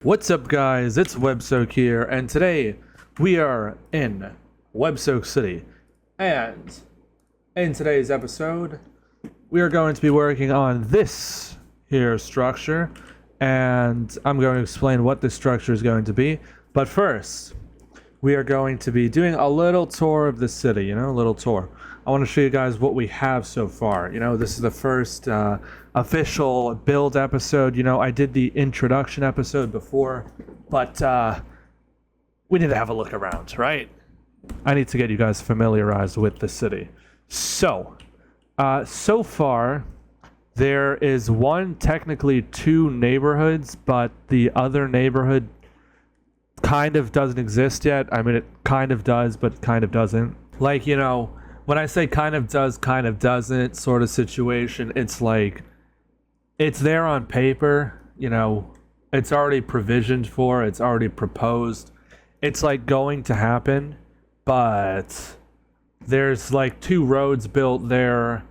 What's up, guys? It's WebSoak here, and today we are in WebSoak City. And in today's episode, we are going to be working on this here structure, and I'm going to explain what this structure is going to be. But first, we are going to be doing a little tour of the city, a little tour. I want to show you guys what we have so far. This is the first official build episode. I did the introduction episode before, but we need to have a look around, right? I need to get you guys familiarized with the city. So far, there is technically two neighborhoods, but the other neighborhood kind of doesn't exist yet. I mean, it kind of does, but kind of doesn't. When I say kind of does, kind of doesn't sort of situation, it's like, it's there on paper, it's already provisioned for, it's already proposed. It's like going to happen, but there's like two roads built there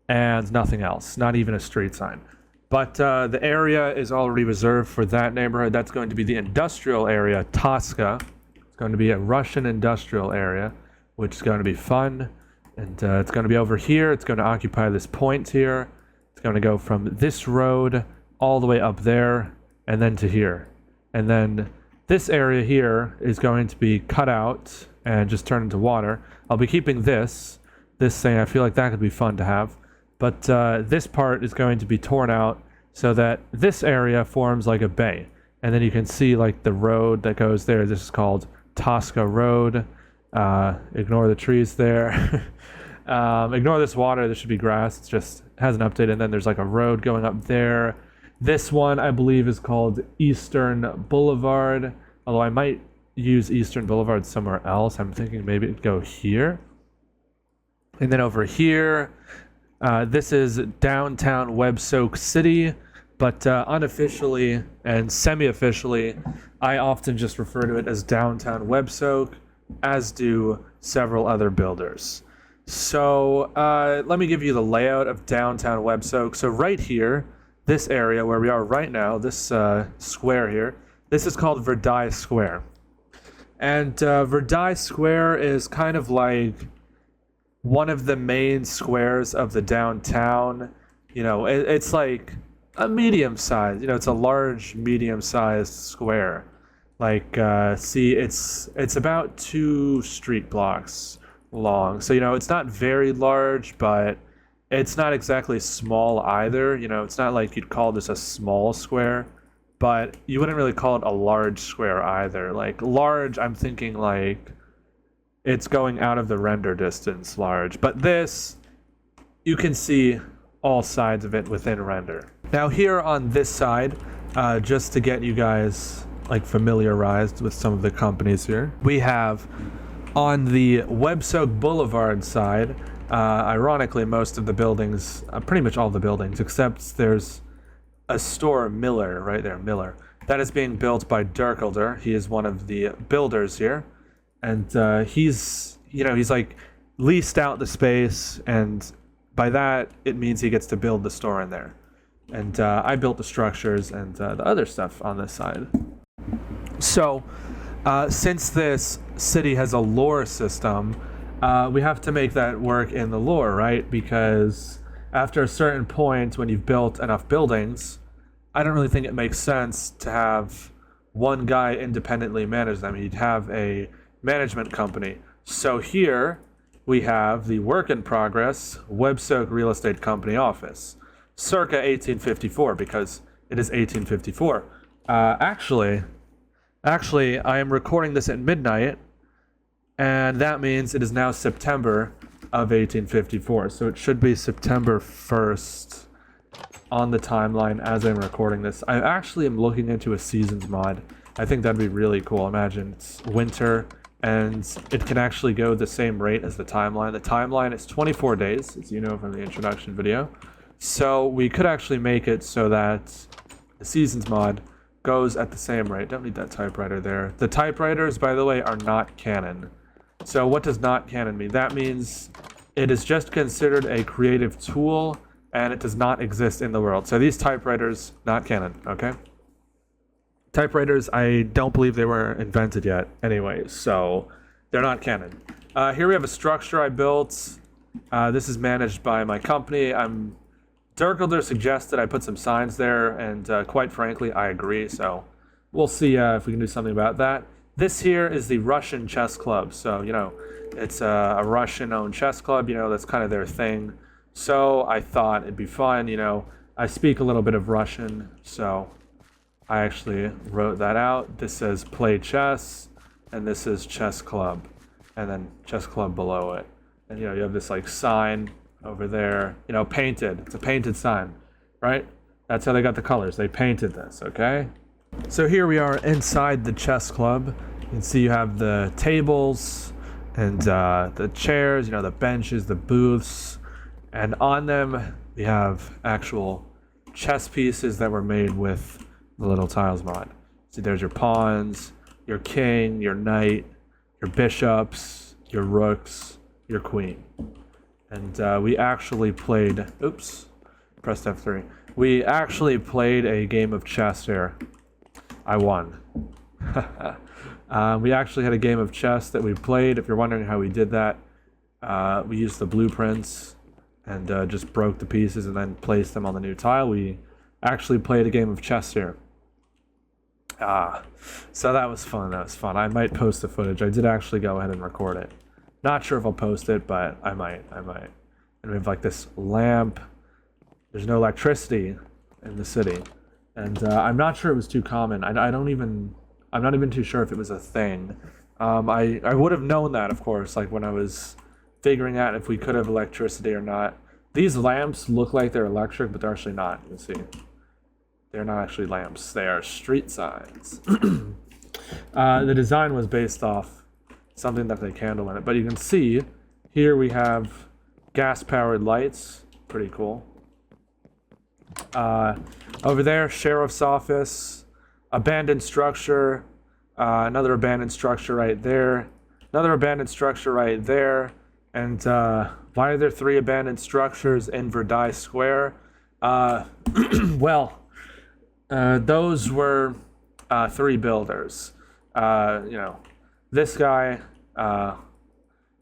and nothing else, not even a street sign. But the area is already reserved for that neighborhood. That's going to be the industrial area, Tosca. It's going to be a Russian industrial area, which is going to be fun. And it's going to be over here. It's going to occupy this point here. It's going to go from this road all the way up there and then to here. And then this area here is going to be cut out and just turned into water. I'll be keeping this thing. I feel like that could be fun to have. But this part is going to be torn out so that this area forms like a bay. And then you can see like the road that goes there. This is called Tosca Road. Ignore the trees there. Ignore this water. This should be grass. It just has an update. And then there's like a road going up there. This one, I believe, is called Eastern Boulevard. Although I might use Eastern Boulevard somewhere else. I'm thinking maybe it'd go here. And then over here, this is downtown WebSoak City. But unofficially and semi-officially, I often just refer to it as downtown WebSoak, as do several other builders. So let me give you the layout of downtown WebSoak. So right here, this area where we are right now, this square here, this is called Verdi Square. And Verdi Square is kind of like one of the main squares of the downtown. It's like a medium size, it's a large medium-sized square. See, it's about 2 street blocks long. So, it's not very large, but it's not exactly small either. It's not like you'd call this a small square, but you wouldn't really call it a large square either. Like, large, I'm thinking like it's going out of the render distance large. But this, you can see all sides of it within render. Now, here on this side, just to get you guys familiarized with some of the companies here. We have on the WebSoak Boulevard side, ironically, most of the buildings, pretty much all the buildings, except there's a store, Miller, right there, Miller. That is being built by Dirkelder. He is one of the builders here. And he's like leased out the space, and by that, it means he gets to build the store in there. And I built the structures and the other stuff on this side. So, since this city has a lore system, we have to make that work in the lore, right? Because after a certain point, when you've built enough buildings, I don't really think it makes sense to have one guy independently manage them. You'd have a management company. So here we have the work in progress WebSoak Real Estate Company office, circa 1854, because it is 1854. Actually, I am recording this at midnight, and that means it is now September of 1854. So it should be September 1st on the timeline as I'm recording this. I actually am looking into a seasons mod. I think that'd be really cool. Imagine it's winter, and it can actually go the same rate as the timeline. The timeline is 24 days, as you know from the introduction video. So we could actually make it so that the seasons mod goes at the same rate. Don't need that typewriter there. The typewriters, by the way, are not canon. So what does not canon mean? That means it is just considered a creative tool and it does not exist in the world. So these typewriters, not canon, okay? Typewriters, I don't believe they were invented yet anyway, so they're not canon. Here we have a structure I built. This is managed by my company. Dirkilder suggested I put some signs there, and quite frankly, I agree, so we'll see if we can do something about that. This here is the Russian chess club, so, it's a Russian-owned chess club, that's kind of their thing. So I thought it'd be fun, I speak a little bit of Russian, so I actually wrote that out. This says play chess, and this is chess club, and then chess club below it. And, you have this, sign over there, painted. It's a painted sign, right? That's how they got the colors. They painted this, okay? So here we are inside the chess club. You can see you have the tables and the chairs, the benches, the booths, and on them we have actual chess pieces that were made with the little tiles mod. See, there's your pawns, your king, your knight, your bishops, your rooks, your queen. And we actually played, pressed F3. We actually played a game of chess here. I won. We actually had a game of chess that we played. If you're wondering how we did that, we used the blueprints and just broke the pieces and then placed them on the new tile. We actually played a game of chess here. So that was fun. I might post the footage. I did actually go ahead and record it. Not sure if I'll post it, but I might. And we have this lamp. There's no electricity in the city. And I'm not sure it was too common. I'm not even too sure if it was a thing. I would have known that, of course, when I was figuring out if we could have electricity or not. These lamps look like they're electric, but they're actually not. You can see. They're not actually lamps. They are street signs. The design was based off something that they candle in it. But you can see, here we have gas-powered lights. Pretty cool. Over there, sheriff's office, abandoned structure, another abandoned structure right there, another abandoned structure right there, and why are there 3 abandoned structures in Verdi Square? Well, those were 3 builders. This guy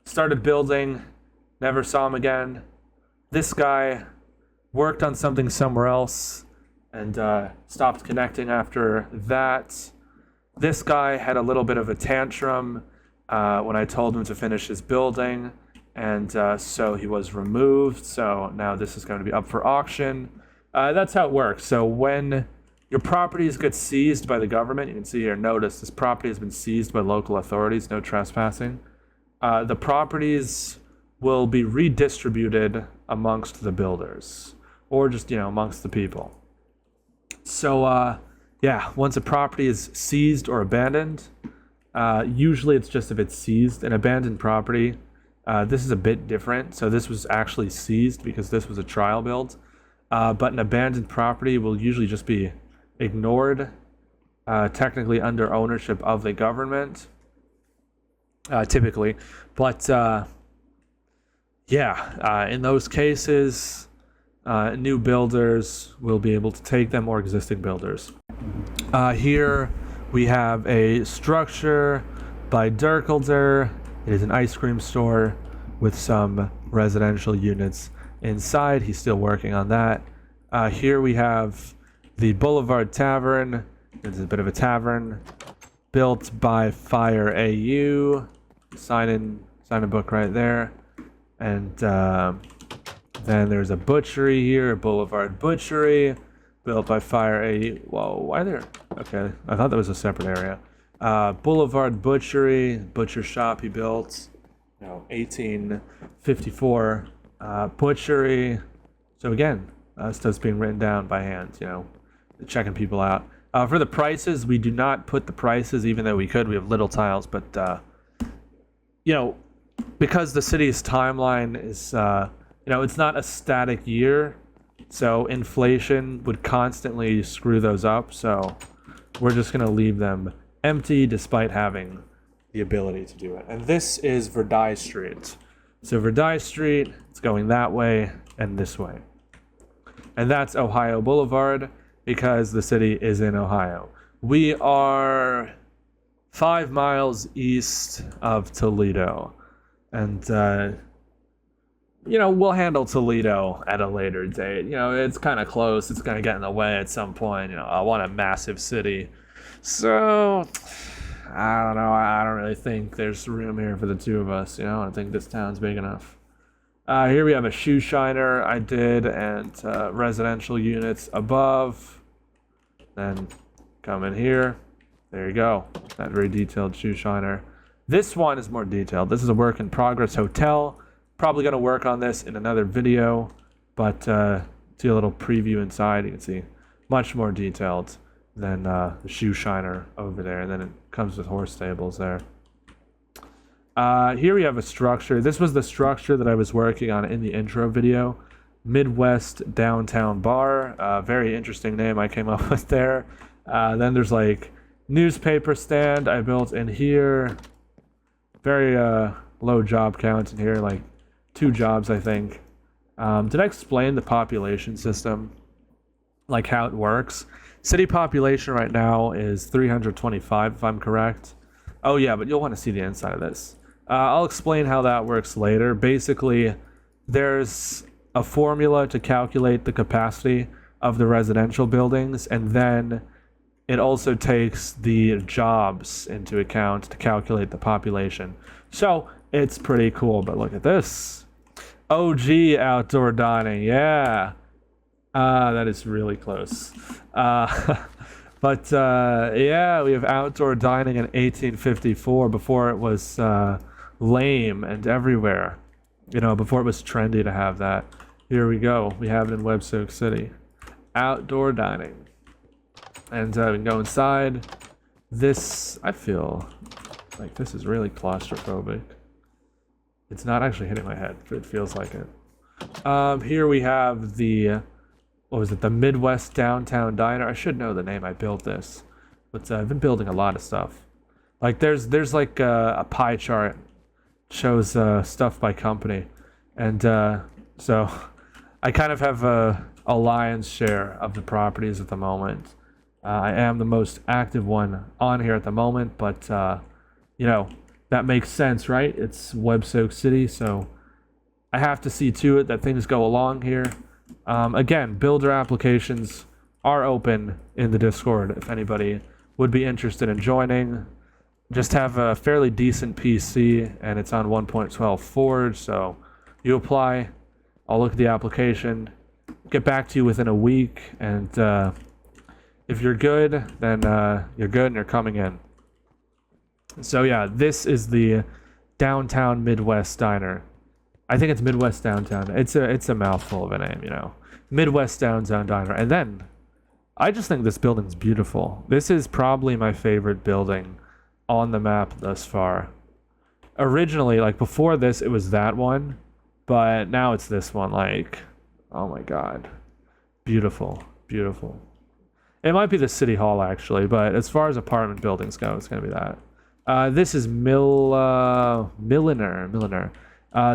started building, never saw him again. This guy worked on something somewhere else and stopped connecting after that. This guy had a little bit of a tantrum when I told him to finish his building, and so he was removed. So now this is going to be up for auction. That's how it works. So when your properties get seized by the government, you can see here, notice this property has been seized by local authorities, no trespassing. The properties will be redistributed amongst the builders, or just, amongst the people. So, once a property is seized or abandoned, usually it's just if it's seized. An abandoned property, this is a bit different. So this was actually seized because this was a trial build. But an abandoned property will usually just be ignored, technically under ownership of the government, typically. But, in those cases, new builders will be able to take them, or existing builders. Here we have a structure by Dirkilder. It is an ice cream store with some residential units inside. He's still working on that. Here we have the Boulevard Tavern. It's a bit of a tavern built by Fire AU. Sign in book right there. And then there's a butchery here, a Boulevard Butchery, built by Fire AU. Whoa, why there? Okay, I thought that was a separate area. Boulevard Butchery, butcher shop he built, 1854. Butchery. So again, stuff's being written down by hand, checking people out. For the prices, we do not put the prices, even though we could. We have little tiles, but, because the city's timeline is, it's not a static year, so inflation would constantly screw those up, so we're just going to leave them empty despite having the ability to do it. And this is Verdi Street. So Verdi Street, it's going that way and this way. And that's Ohio Boulevard because the city is in Ohio. We are 5 miles east of Toledo. And, we'll handle Toledo at a later date. It's kind of close. It's going to get in the way at some point. I want a massive city. So, I don't know. I don't really think there's room here for the two of us. I don't think this town's big enough. Here we have a shoe shiner I did, and residential units above. Then come in here. There you go. That very detailed shoe shiner. This one is more detailed. This is a work in progress hotel. Probably going to work on this in another video, but see a little preview inside. You can see much more detailed than the shoe shiner over there. And then it comes with horse stables there. Here we have a structure. This was the structure that I was working on in the intro video. Midwest Downtown Bar. Very interesting name I came up with there. Then there's like newspaper stand I built in here. Very low job count in here, like 2 jobs I think. Did I explain the population system? Like how it works? City population right now is 325 if I'm correct. Oh yeah, but you'll want to see the inside of this. I'll explain how that works later. Basically, there's a formula to calculate the capacity of the residential buildings, and then it also takes the jobs into account to calculate the population. So it's pretty cool, but look at this. OG outdoor dining, yeah. That is really close. But yeah, we have outdoor dining in 1854 before it was lame and everywhere. Before it was trendy to have that. Here we go. We have it in WebSoak City. Outdoor dining. And we can go inside. This, I feel like this is really claustrophobic. It's not actually hitting my head, but it feels like it. Here we have the, what was it, the Midwest Downtown Diner. I should know the name. I built this. But I've been building a lot of stuff. Like there's like a pie chart. Shows stuff by company. And so I kind of have a lion's share of the properties at the moment. I am the most active one on here at the moment, but that makes sense, right? It's WebSoak City, so I have to see to it that things go along here. Again, builder applications are open in the Discord if anybody would be interested in joining. Just have a fairly decent PC, and it's on 1.12 Forge, so you apply, I'll look at the application, get back to you within a week, and if you're good, then you're good and you're coming in. So yeah, this is the Downtown Midwest Diner. I think it's Midwest Downtown. It's a mouthful of a name, Midwest Downtown Diner. And then, I just think this building's beautiful. This is probably my favorite building on the map thus far. Originally, like before this, it was that one, but now it's this one. Like, oh my god, beautiful, beautiful. It might be the City Hall actually, but as far as apartment buildings go, it's gonna be that. This is Milliner.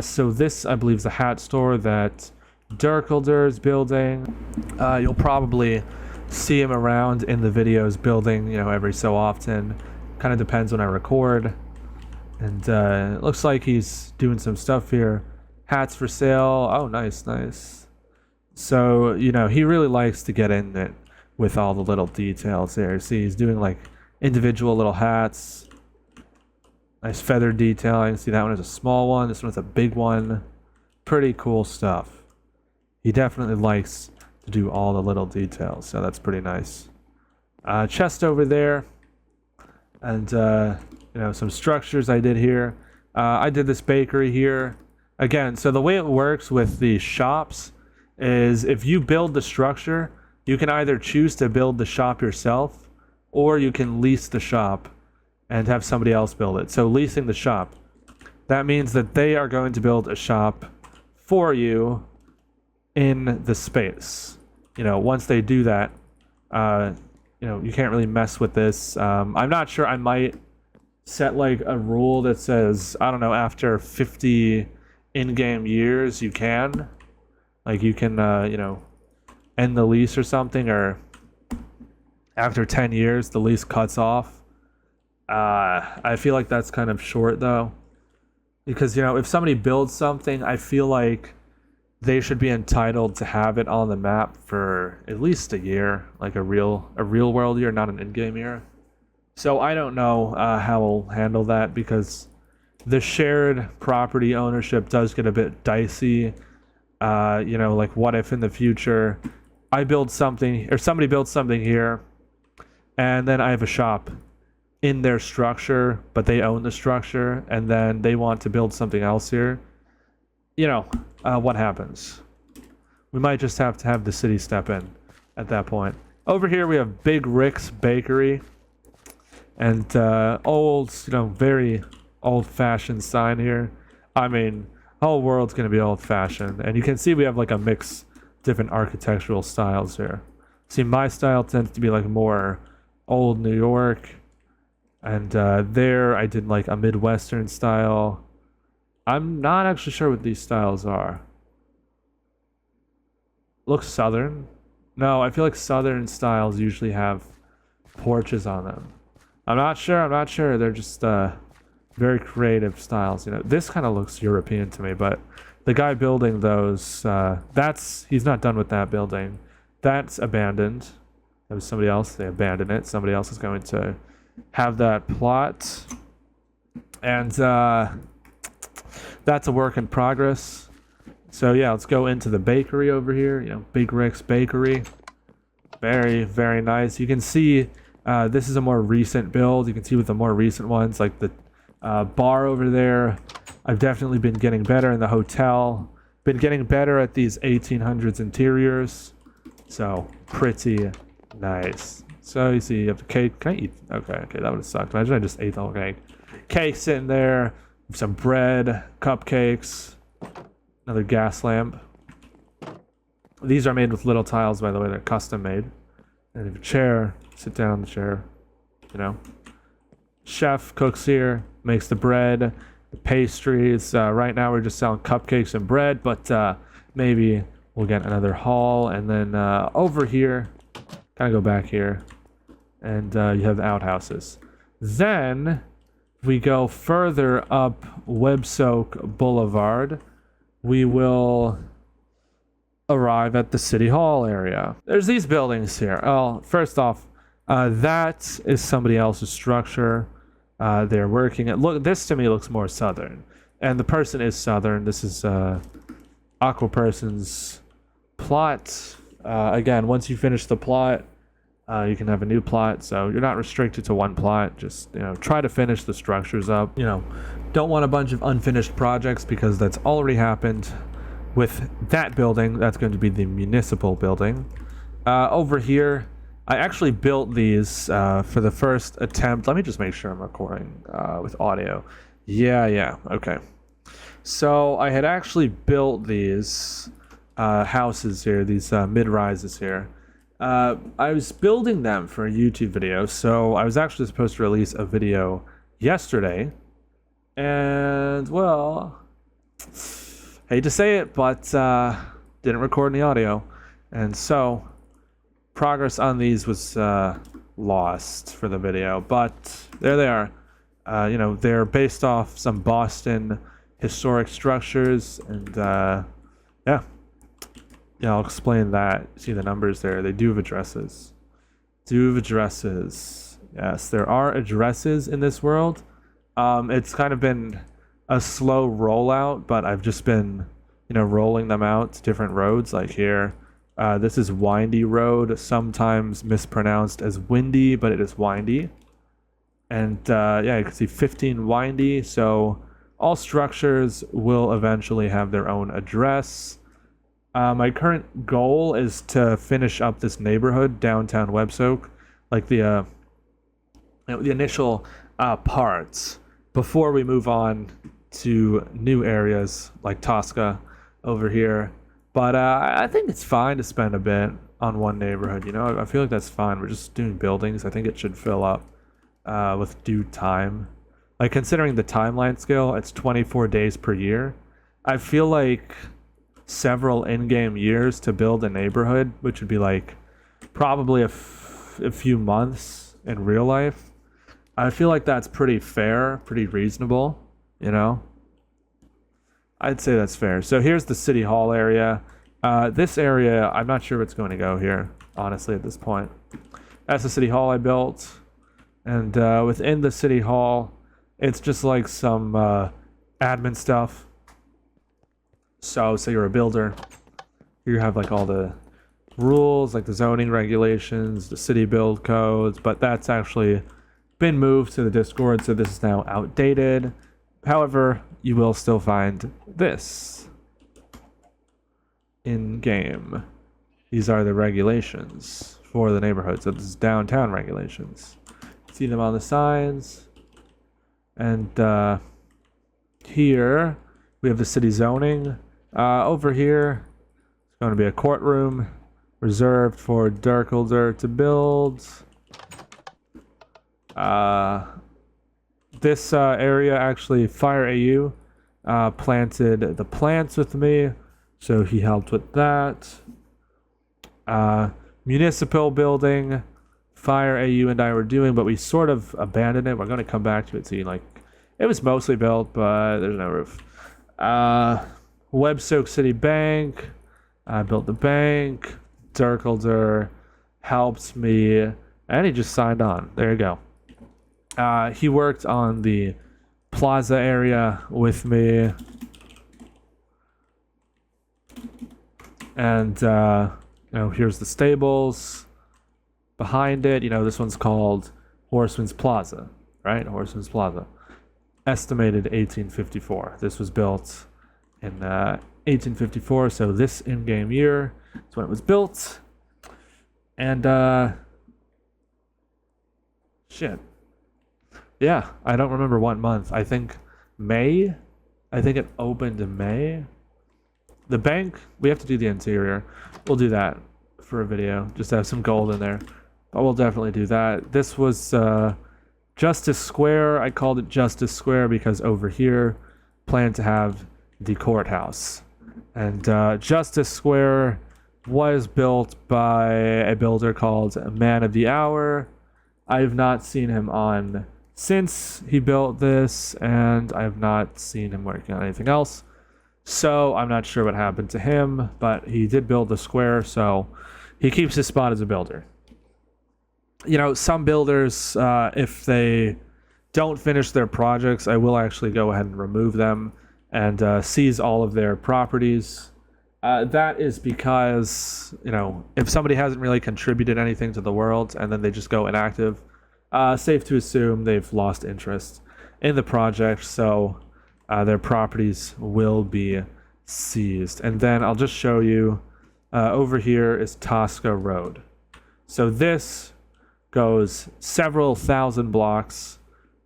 So this, I believe, is the hat store that Dirkelder is building. You'll probably see him around in the videos building, every so often. Kind of depends when I record. And it looks like he's doing some stuff here. Hats for sale. Oh, nice, nice. So, he really likes to get in it with all the little details there. See, he's doing like individual little hats. Nice feather detailing. See, that one is a small one. This one's a big one. Pretty cool stuff. He definitely likes to do all the little details, so that's pretty nice. Chest over there. And, some structures I did here. I did this bakery here. Again, so the way it works with the shops is if you build the structure, you can either choose to build the shop yourself, or you can lease the shop and have somebody else build it. So leasing the shop, that means that they are going to build a shop for you in the space. Once they do that, you can't really mess with this. I'm not sure. I might set like a rule that says, I don't know, after 50 in-game years, you can. Like you can, end the lease or something, or after 10 years the lease cuts off. I feel like that's kind of short though, because if somebody builds something, I feel like they should be entitled to have it on the map for at least a year, like a real world year, not an in-game year. So I don't know how we'll handle that, because the shared property ownership does get a bit dicey. Like what if in the future I build something or somebody builds something here, and then I have a shop in their structure, but they own the structure, and then they want to build something else here. What happens? We might just have to have the city step in at that point. Over here we have Big Rick's Bakery, and old, very old-fashioned sign here. I mean, the whole world's gonna be old-fashioned, and you can see we have like a mix different architectural styles here. See, my style tends to be like more old New York, and there I did like a Midwestern style. I'm not actually sure what these styles are. Looks Southern. No, I feel like Southern styles usually have porches on them. I'm not sure. They're just very creative styles. This kind of looks European to me, but the guy building those, he's not done with that building. That's abandoned. That was somebody else. They abandoned it. Somebody else is going to have that plot. And that's a work in progress. So yeah, let's go into the bakery over here. Big Rick's Bakery. Very, very nice. You can see this is a more recent build. You can see with the more recent ones, like the bar over there. I've definitely been getting better in the hotel. Been getting better at these 1800s interiors. So pretty nice. So you see, you have the cake. Can I eat? Okay, that would have sucked. Imagine I just ate the whole cake. Cake sitting there. Some bread, cupcakes, another gas lamp. These are made with little tiles, by the way. They're custom made. And if a chair, sit down on the chair. Chef cooks here, makes the bread, the pastries. Right now we're just selling cupcakes and bread, but maybe we'll get another haul. And then over here, kind of go back here, and you have the outhouses. Then we go further up WebSoak Boulevard, we will arrive at the City Hall area. There's these buildings here. Oh, first off, that is somebody else's structure. They're working at. Look, this to me looks more southern, and the person is southern. This is Aqua Person's plot. Again, once you finish the plot, you can have a new plot, so you're not restricted to one plot. Just try to finish the structures up. Don't want a bunch of unfinished projects, because that's already happened with that building. That's going to be the municipal building. Over here, I actually built these for the first attempt. Let me just make sure I'm recording with audio. Yeah, okay. So I had actually built these houses here, these mid-rises here. I was building them for a YouTube video, so I was actually supposed to release a video yesterday, and well, hate to say it, but didn't record any audio, and so progress on these was lost for the video, but there they are. They're based off some Boston historic structures, and yeah, I'll explain that. See the numbers there. They do have addresses. Yes, there are addresses in this world. It's kind of been a slow rollout, but I've just been, rolling them out to different roads. Like here, this is Windy Road, sometimes mispronounced as Windy, but it is Windy. And yeah, you can see 15 Windy. So all structures will eventually have their own address. My current goal is to finish up this neighborhood, downtown WebSoak, like the initial parts, before we move on to new areas like Tosca over here. But I think it's fine to spend a bit on one neighborhood. I feel like that's fine. We're just doing buildings. I think it should fill up with due time. Like, considering the timeline scale, it's 24 days per year. I feel like several in-game years to build a neighborhood, which would be like probably a few months in real life, I feel like that's pretty fair, pretty reasonable, you know? I'd say that's fair. So here's the city hall area. This area, I'm not sure what's going to go here, honestly, at this point. That's the city hall I built. And within the city hall, it's just like some admin stuff. So say you're a builder. You have like all the rules, like the zoning regulations, the city build codes, but that's actually been moved to the Discord, so this is now outdated. However, you will still find this in game. These are the regulations for the neighborhood. So this is downtown regulations. See them on the signs. And here we have the city zoning. Over here, it's going to be a courtroom reserved for Darkolder to build. This area, actually, Fire AU planted the plants with me, so he helped with that. Municipal building, Fire AU and I were doing, but we sort of abandoned it. We're going to come back to it, see, like, it was mostly built, but there's no roof. WebSoak City Bank, I built the bank. Darkolder helped me, and he just signed on. There you go. He worked on the plaza area with me. And, here's the stables. Behind it, this one's called Horseman's Plaza, right? Horseman's Plaza. Estimated 1854. This was built in 1854, so this in-game year is when it was built. And, shit. Yeah, I don't remember what month. I think May? I think it opened in May. The bank, we have to do the interior. We'll do that for a video. Just have some gold in there. But we'll definitely do that. This was Justice Square. I called it Justice Square because over here, planned to have the courthouse. And Justice Square was built by a builder called Man of the Hour. I have not seen him on since he built this, and I have not seen him working on anything else. So I'm not sure what happened to him, but he did build the square, so he keeps his spot as a builder. Some builders, if they don't finish their projects, I will actually go ahead and remove them and seize all of their properties. That is because, if somebody hasn't really contributed anything to the world and then they just go inactive, safe to assume they've lost interest in the project, so their properties will be seized. And then I'll just show you, over here is Tosca Road. So this goes several thousand blocks,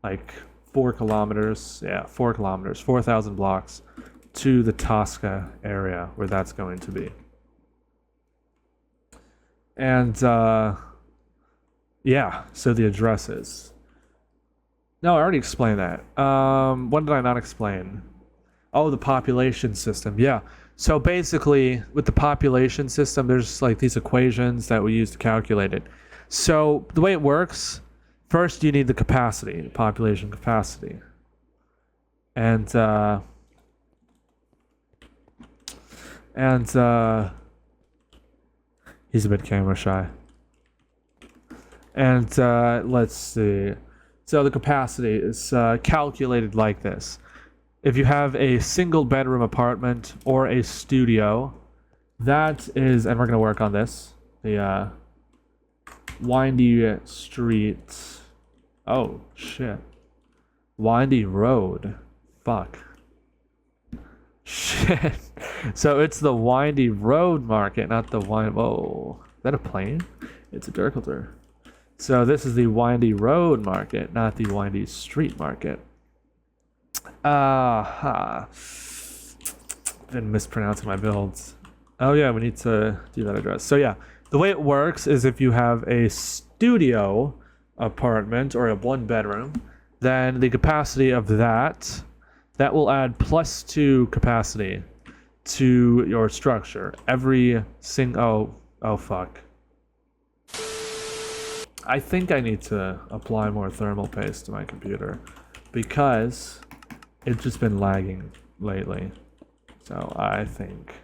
like 4 kilometers, 4 kilometers, 4,000 blocks to the Tosca area where that's going to be. And so the addresses. No, I already explained that. What did I not explain? Oh, the population system. Yeah. So basically, with the population system, there's like these equations that we use to calculate it. So the way it works, first you need the capacity, the population capacity. And he's a bit camera shy. And let's see. So the capacity is calculated like this. If you have a single bedroom apartment or a studio, that is, and we're going to work on this, the windy street. Oh, shit. Windy road. Fuck. Shit. So it's the windy road market, not the whoa. Is that a plane? It's a Darkolder. So this is the windy road market, not the windy street market. Been mispronouncing my builds. Oh yeah, we need to do that address. So yeah, the way it works is if you have a studio apartment or a 1-bedroom, then the capacity of that will add +2 capacity to your structure. Every oh fuck. I think I need to apply more thermal paste to my computer because it's just been lagging lately. So I think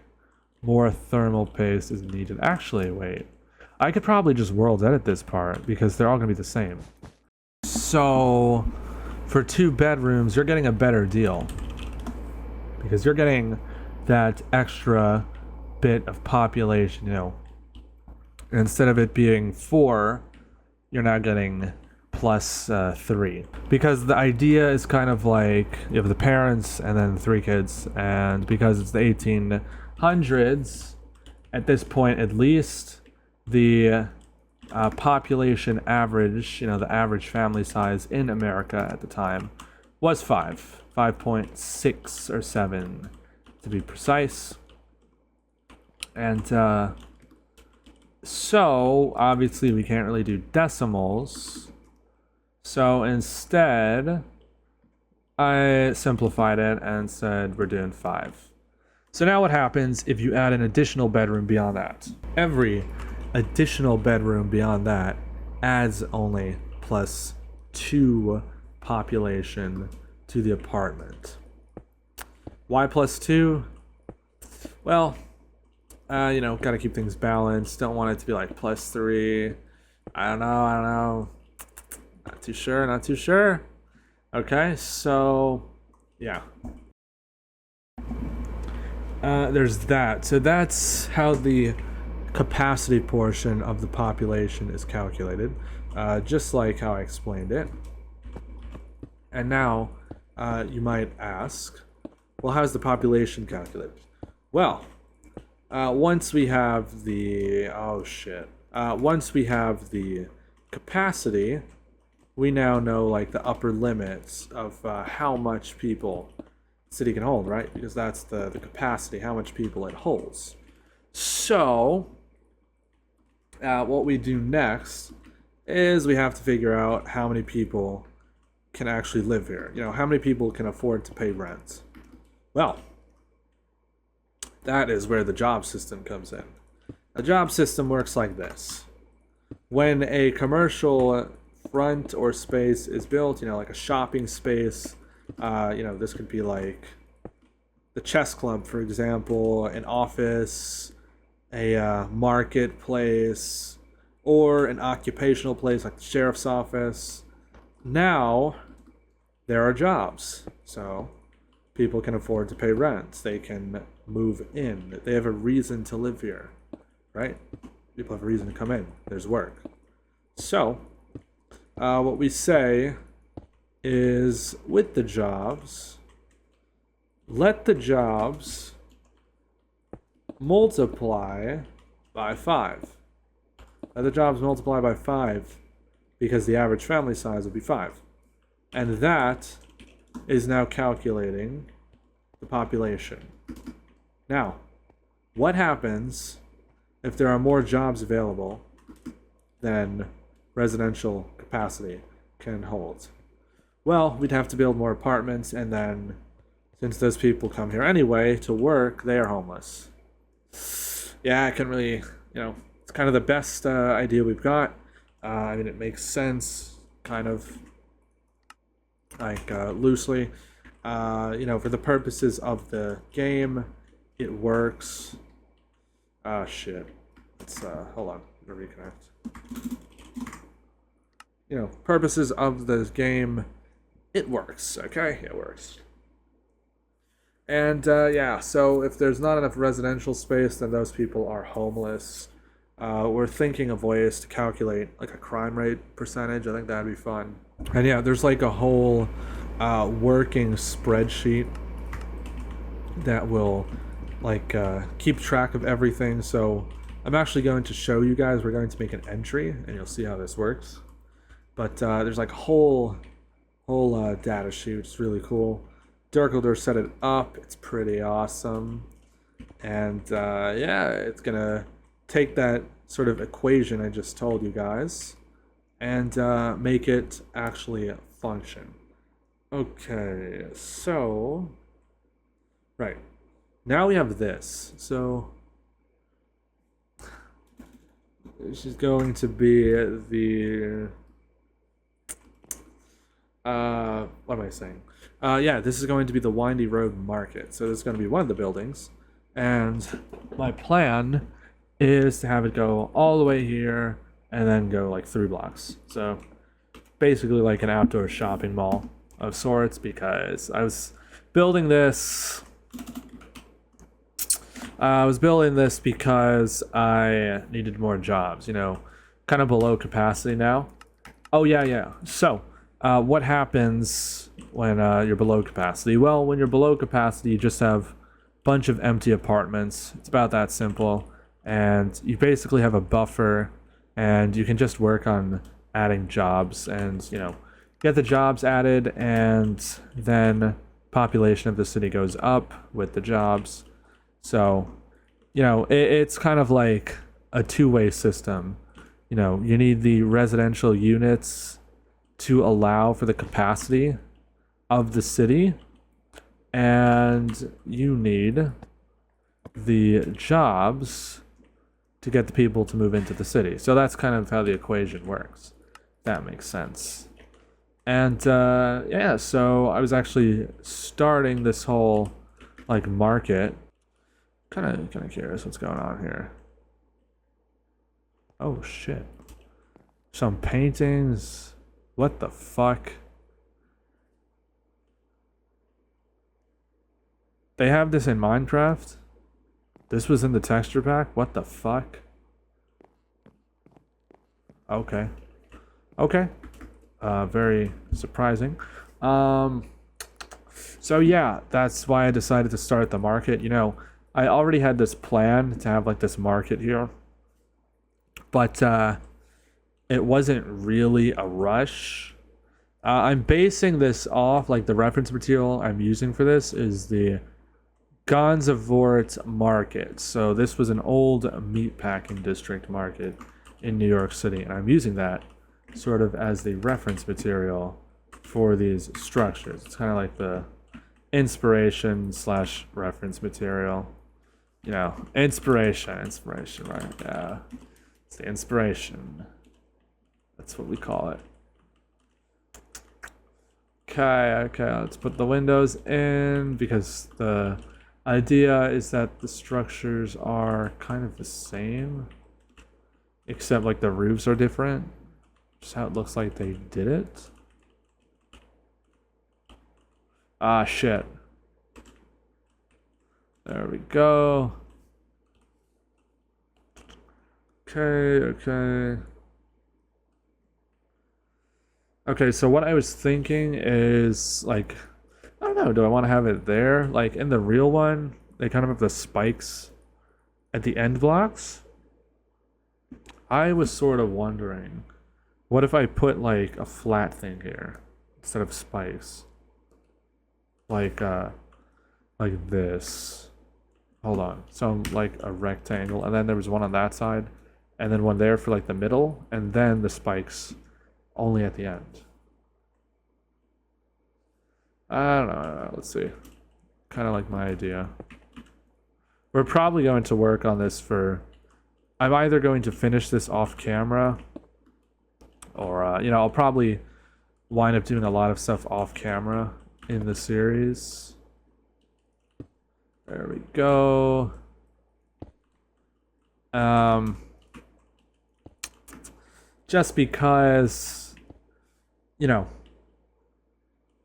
more thermal paste is needed. Actually, wait. I could probably just world edit this part because they're all going to be the same. So for 2 bedrooms, you're getting a better deal because you're getting that extra bit of population, you know. Instead of it being 4, you're now getting plus 3. Because the idea is kind of like you have the parents and then 3 kids, and because it's the 1800s, at this point at least, the population average, you know, the average family size in America at the time was 5.6 or 7 to be precise. And so obviously we can't really do decimals. So instead, I simplified it and said we're doing 5. So now what happens if you add an additional bedroom beyond that? Every additional bedroom beyond that adds only plus 2 population to the apartment. Why plus 2? Well, you know, gotta keep things balanced. Don't want it to be like plus 3. I don't know. Not too sure. Okay, so yeah. There's that. So that's how the capacity portion of the population is calculated, just like how I explained it. And now you might ask, well, how's the population calculated? Well, once we have the once we have the capacity, we now know like the upper limits of how much people the city can hold, right? Because that's the capacity, how much people it holds. So what we do next is we have to figure out how many people can actually live here. You know, how many people can afford to pay rent? Well, that is where the job system comes in. The job system works like this. When a commercial front or space is built, you know, like a shopping space, you know, this could be like the chess club, for example, an office, a marketplace, or an occupational place like the sheriff's office. Now, there are jobs. So, people can afford to pay rent. They can move in. They have a reason to live here, right? People have a reason to come in. There's work. So, what we say is with the jobs, let the jobs multiply by 5. Let the jobs multiply by 5 because the average family size would be 5. And that is now calculating the population. Now, what happens if there are more jobs available than residential capacity can hold? Well, we'd have to build more apartments, and then since those people come here anyway to work, they are homeless. Yeah, I couldn't really, you know, it's kind of the best idea we've got. I mean, it makes sense, kind of, like, loosely. You know, for the purposes of the game, it works. Shit. Let's, hold on, I'm gonna reconnect. You know, purposes of the game, it works, okay? It works. And, yeah, so if there's not enough residential space, then those people are homeless. We're thinking of ways to calculate, like, a crime rate percentage. I think that'd be fun. And, yeah, there's, like, a whole working spreadsheet that will, like, keep track of everything. So I'm actually going to show you guys. We're going to make an entry, and you'll see how this works. But there's, like, whole data sheet, which is really cool. Dirkledor set it up. It's pretty awesome. And yeah, it's gonna take that sort of equation I just told you guys and make it actually function. Okay, so right now we have this. So This is going to be the what am I saying? Yeah, this is going to be the Windy Road Market. So this is going to be one of the buildings, and my plan is to have it go all the way here and then go like 3 blocks. So basically like an outdoor shopping mall of sorts, because I was building this. I was building this because I needed more jobs, kind of below capacity now. Oh, yeah. So, what happens when you're below capacity? Well, when you're below capacity, you just have a bunch of empty apartments. It's about that simple. And you basically have a buffer, and you can just work on adding jobs and, get the jobs added, and then population of the city goes up with the jobs. So, it's kind of like a two-way system. You need the residential units to allow for the capacity of the city, and you need the jobs to get the people to move into the city. So that's kind of how the equation works. That makes sense. And yeah, so I was actually starting this whole like market. Kind of curious what's going on here. Oh shit. Some paintings. What the fuck? They have this in Minecraft? This was in the texture pack? What the fuck? Okay. Okay. Very surprising. So yeah, that's why I decided to start the market. I already had this plan to have like this market here, but it wasn't really a rush. I'm basing this off, like, the reference material I'm using for this is the Gansevoort Market. So this was an old meatpacking district market in New York City, and I'm using that sort of as the reference material for these structures. It's kind of like the inspiration slash reference material. Inspiration, right? Yeah, it's the inspiration. That's what we call it. Okay, let's put the windows in, because the idea is that the structures are kind of the same, except like the roofs are different. Just how it looks like they did it. Ah, shit. There we go. Okay. Okay, so what I was thinking is, like, I don't know, do I want to have it there? Like, in the real one, they kind of have the spikes at the end blocks. I was sort of wondering, what if I put, like, a flat thing here instead of spikes? Like this. Hold on. So, like, a rectangle, and then there was one on that side, and then one there for, like, the middle, and then the spikes only at the end. I don't know. Let's see. Kind of like my idea. We're probably going to work on this for... I'm either going to finish this off camera, or, I'll probably wind up doing a lot of stuff off camera in the series. There we go. Just because,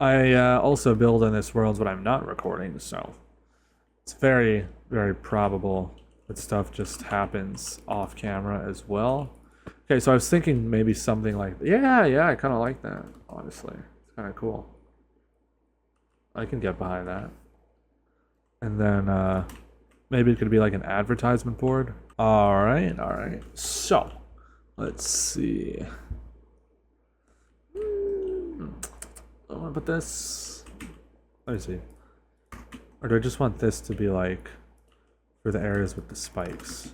I also build in this world when I'm not recording, so it's very, very probable that stuff just happens off camera as well. Okay, so I was thinking maybe something like, yeah, I kind of like that, honestly. It's kind of cool. I can get behind that. And then maybe it could be like an advertisement board. All right. So, let's see. I want to put this. Let me see. Or do I just want this to be like for the areas with the spikes?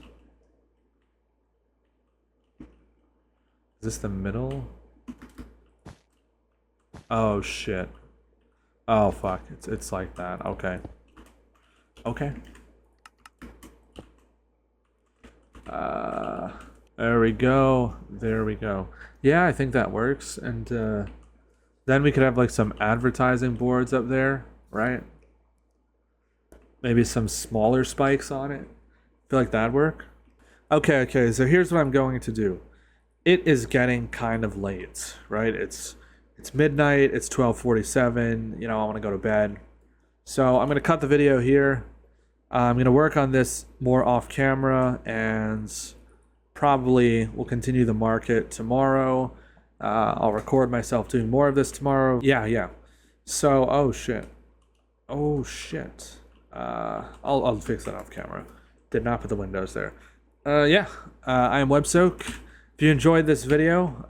Is this the middle? Oh shit. Oh fuck. It's like that. Okay. There we go. There we go. Yeah, I think that works. And then we could have like some advertising boards up there, right? Maybe some smaller spikes on it. Feel like that'd work. Okay, so here's what I'm going to do. It is getting kind of late, right? It's midnight, it's 12:47, you know, I want to go to bed. So I'm going to cut the video here. I'm going to work on this more off camera, and probably will continue the market tomorrow. I'll record myself doing more of this tomorrow. Yeah. So, oh shit. I'll fix that off camera. Did not put the windows there. I am WebSoak. If you enjoyed this video,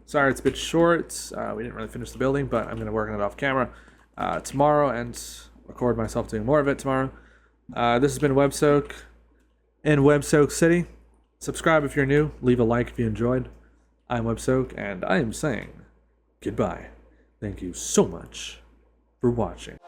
sorry it's a bit short. We didn't really finish the building, but I'm going to work on it off camera tomorrow and record myself doing more of it tomorrow. This has been WebSoak in WebSoak City. Subscribe if you're new. Leave a like if you enjoyed. I'm WebSoak, and I am saying goodbye. Thank you so much for watching.